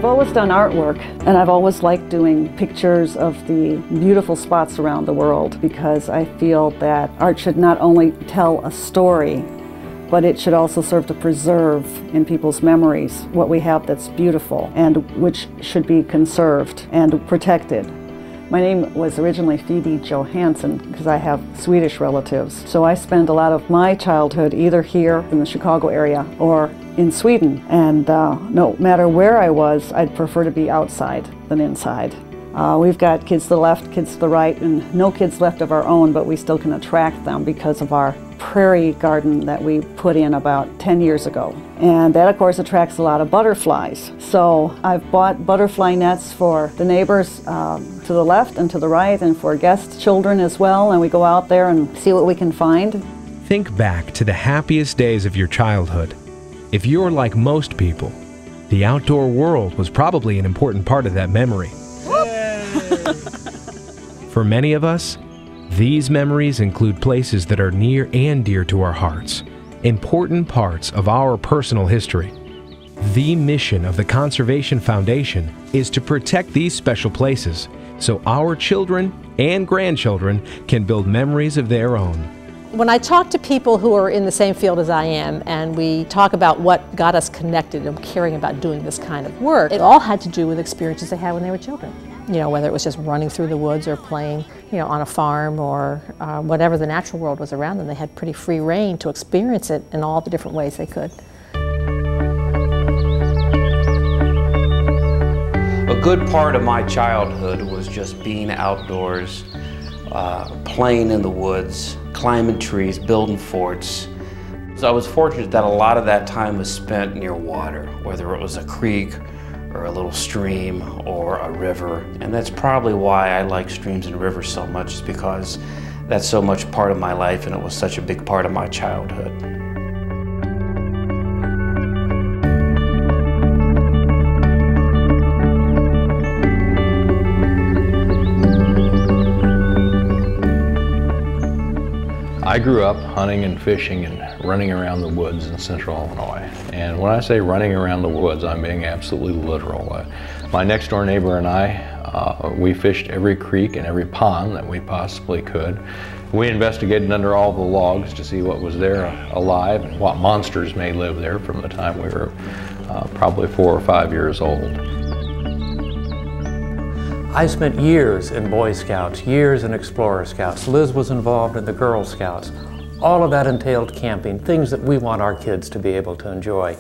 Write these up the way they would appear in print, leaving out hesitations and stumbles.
I've always done artwork, and I've always liked doing pictures of the beautiful spots around the world, because I feel that art should not only tell a story, but it should also serve to preserve in people's memories what we have that's beautiful and which should be conserved and protected. My name was originally Phoebe Johansson because I have Swedish relatives. So I spent a lot of my childhood either here in the Chicago area or in Sweden. And no matter where I was, I'd prefer to be outside than inside. We've got kids to the left, kids to the right, and no kids left of our own, but we still can attract them because of our prairie garden that we put in about 10 years ago. And that, of course, attracts a lot of butterflies. So I've bought butterfly nets for the neighbors to the left and to the right, and for guest children as well, and we go out there and see what we can find. Think back to the happiest days of your childhood. If you're like most people, the outdoor world was probably an important part of that memory. For many of us, these memories include places that are near and dear to our hearts, important parts of our personal history. The mission of the Conservation Foundation is to protect these special places so our children and grandchildren can build memories of their own. When I talk to people who are in the same field as I am, and we talk about what got us connected and caring about doing this kind of work, it all had to do with experiences they had when they were children. You know, whether it was just running through the woods or playing, you know, on a farm or whatever the natural world was around them. They had pretty free rein to experience it in all the different ways they could. A good part of my childhood was just being outdoors, playing in the woods, climbing trees, building forts. So I was fortunate that a lot of that time was spent near water, whether it was a creek or a little stream or a river. And that's probably why I like streams and rivers so much, is because that's so much part of my life and it was such a big part of my childhood. I grew up hunting and fishing and running around the woods in central Illinois. And when I say running around the woods, I'm being absolutely literal. My next door neighbor and I, we fished every creek and every pond that we possibly could. We investigated under all the logs to see what was there alive and what monsters may live there from the time we were probably 4 or 5 years old. I spent years in Boy Scouts, years in Explorer Scouts. Liz was involved in the Girl Scouts. All of that entailed camping, things that we want our kids to be able to enjoy.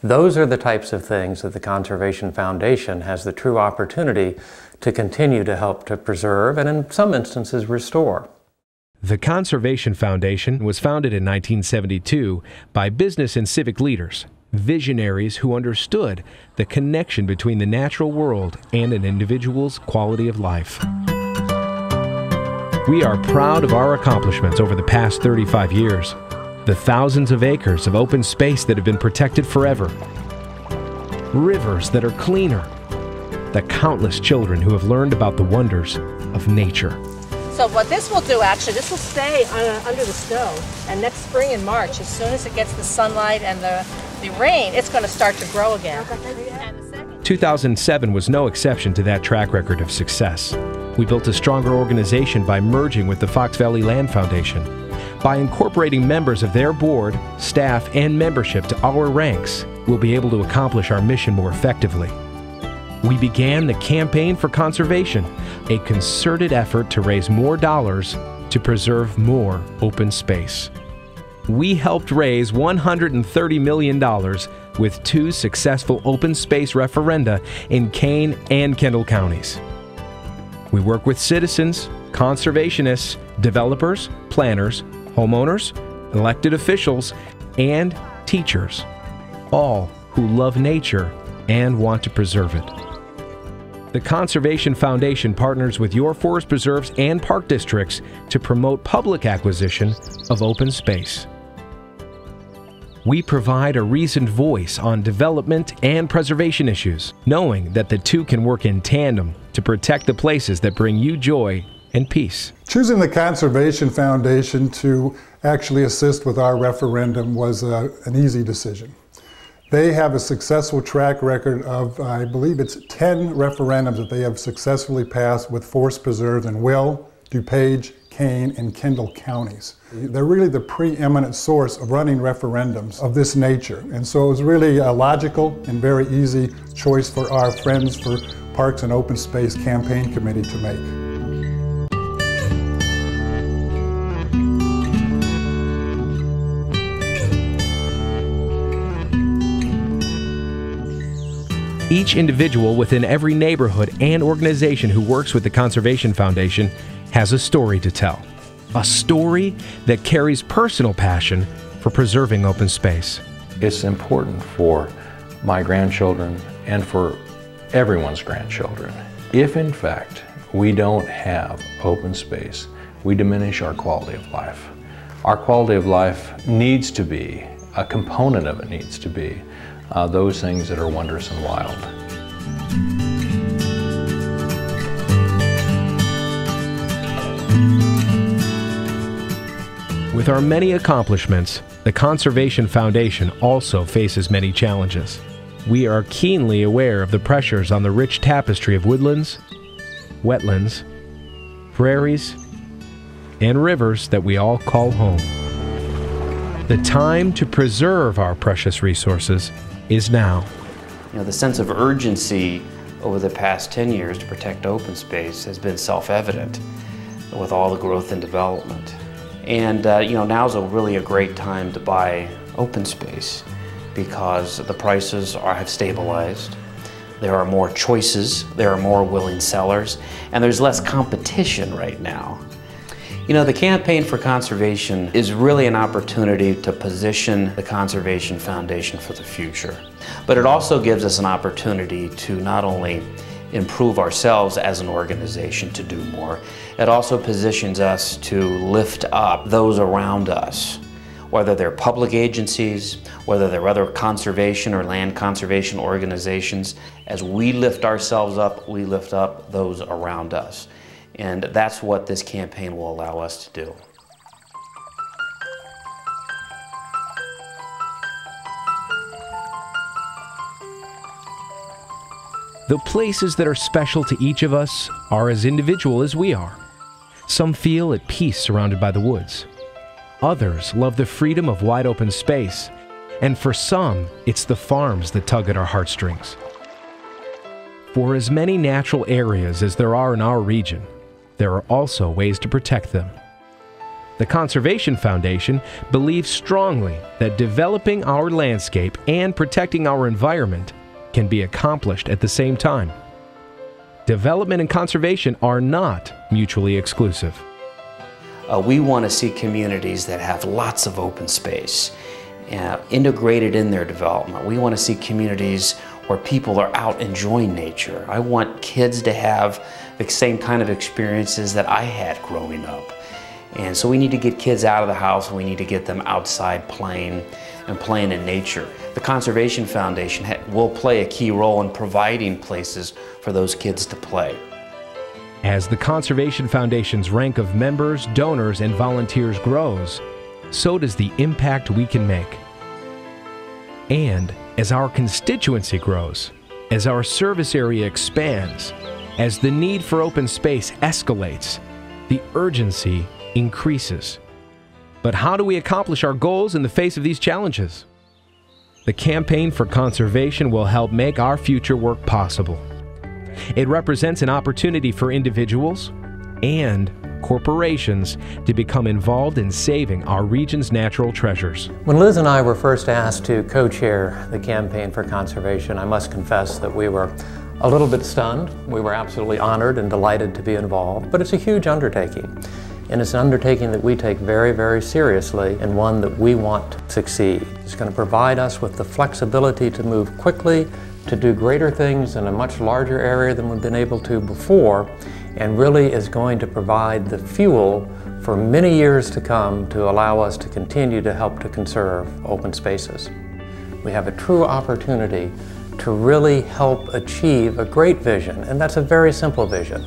Those are the types of things that the Conservation Foundation has the true opportunity to continue to help to preserve and in some instances restore. The Conservation Foundation was founded in 1972 by business and civic leaders, visionaries who understood the connection between the natural world and an individual's quality of life. We are proud of our accomplishments over the past 35 years, the thousands of acres of open space that have been protected forever, rivers that are cleaner, the countless children who have learned about the wonders of nature. So what this will do, actually, this will stay under the snow, and next spring in March, as soon as it gets the sunlight and the rain, it's going to start to grow again. 2007 was no exception to that track record of success. We built a stronger organization by merging with the Fox Valley Land Foundation. By incorporating members of their board, staff, and membership to our ranks, we'll be able to accomplish our mission more effectively. We began the Campaign for Conservation, a concerted effort to raise more dollars to preserve more open space. We helped raise $130 million with 2 successful open space referenda in Kane and Kendall counties. We work with citizens, conservationists, developers, planners, homeowners, elected officials, and teachers, all who love nature and want to preserve it. The Conservation Foundation partners with your forest preserves and park districts to promote public acquisition of open space. We provide a reasoned voice on development and preservation issues, knowing that the two can work in tandem to protect the places that bring you joy and peace. Choosing the Conservation Foundation to actually assist with our referendum was an easy decision. They have a successful track record of, I believe it's 10 referendums that they have successfully passed with forest preserves in Will, DuPage, Kane, and Kendall counties. They're really the preeminent source of running referendums of this nature. And so it was really a logical and very easy choice for our Friends for Parks and Open Space campaign committee to make. Each individual within every neighborhood and organization who works with the Conservation Foundation has a story to tell. A story that carries personal passion for preserving open space. It's important for my grandchildren and for everyone's grandchildren. If in fact we don't have open space, we diminish our quality of life. Our quality of life needs to be, a component of it needs to be, those things that are wondrous and wild. With our many accomplishments, the Conservation Foundation also faces many challenges. We are keenly aware of the pressures on the rich tapestry of woodlands, wetlands, prairies, and rivers that we all call home. The time to preserve our precious resources is now. You know, the sense of urgency over the past 10 years to protect open space has been self-evident with all the growth and development. And you know, now's really a great time to buy open space because the prices have stabilized. There are more choices, there are more willing sellers, and there's less competition right now. You know, the Campaign for Conservation is really an opportunity to position the Conservation Foundation for the future. But it also gives us an opportunity to not only improve ourselves as an organization to do more, it also positions us to lift up those around us, whether they're public agencies, whether they're other conservation or land conservation organizations. As we lift ourselves up, we lift up those around us. And that's what this campaign will allow us to do. The places that are special to each of us are as individual as we are. Some feel at peace surrounded by the woods. Others love the freedom of wide open space. And for some, it's the farms that tug at our heartstrings. For as many natural areas as there are in our region, there are also ways to protect them. The Conservation Foundation believes strongly that developing our landscape and protecting our environment can be accomplished at the same time. Development and conservation are not mutually exclusive. We want to see communities that have lots of open space integrated in their development. We want to see communities where people are out enjoying nature. I want kids to have the same kind of experiences that I had growing up. And so we need to get kids out of the house, and we need to get them outside playing and playing in nature. The Conservation Foundation will play a key role in providing places for those kids to play. As the Conservation Foundation's rank of members, donors, and volunteers grows, so does the impact we can make. And as our constituency grows, as our service area expands, as the need for open space escalates, the urgency increases. But how do we accomplish our goals in the face of these challenges? The Campaign for Conservation will help make our future work possible. It represents an opportunity for individuals and corporations to become involved in saving our region's natural treasures. When Liz and I were first asked to co-chair the Campaign for Conservation, I must confess that we were a little bit stunned. We were absolutely honored and delighted to be involved, but it's a huge undertaking. And it's an undertaking that we take very, very seriously, and one that we want to succeed. It's going to provide us with the flexibility to move quickly, to do greater things in a much larger area than we've been able to before, and really is going to provide the fuel for many years to come to allow us to continue to help to conserve open spaces. We have a true opportunity to really help achieve a great vision, and that's a very simple vision.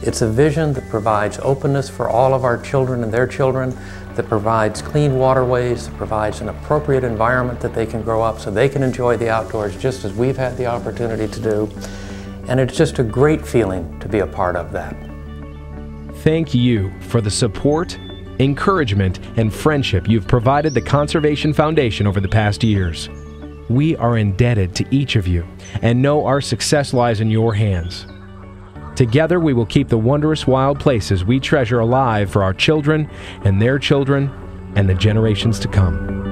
It's a vision that provides openness for all of our children and their children, that provides clean waterways, that provides an appropriate environment that they can grow up so they can enjoy the outdoors just as we've had the opportunity to do. And it's just a great feeling to be a part of that. Thank you for the support, encouragement, and friendship you've provided the Conservation Foundation over the past years. We are indebted to each of you and know our success lies in your hands. Together, we will keep the wondrous wild places we treasure alive for our children and their children and the generations to come.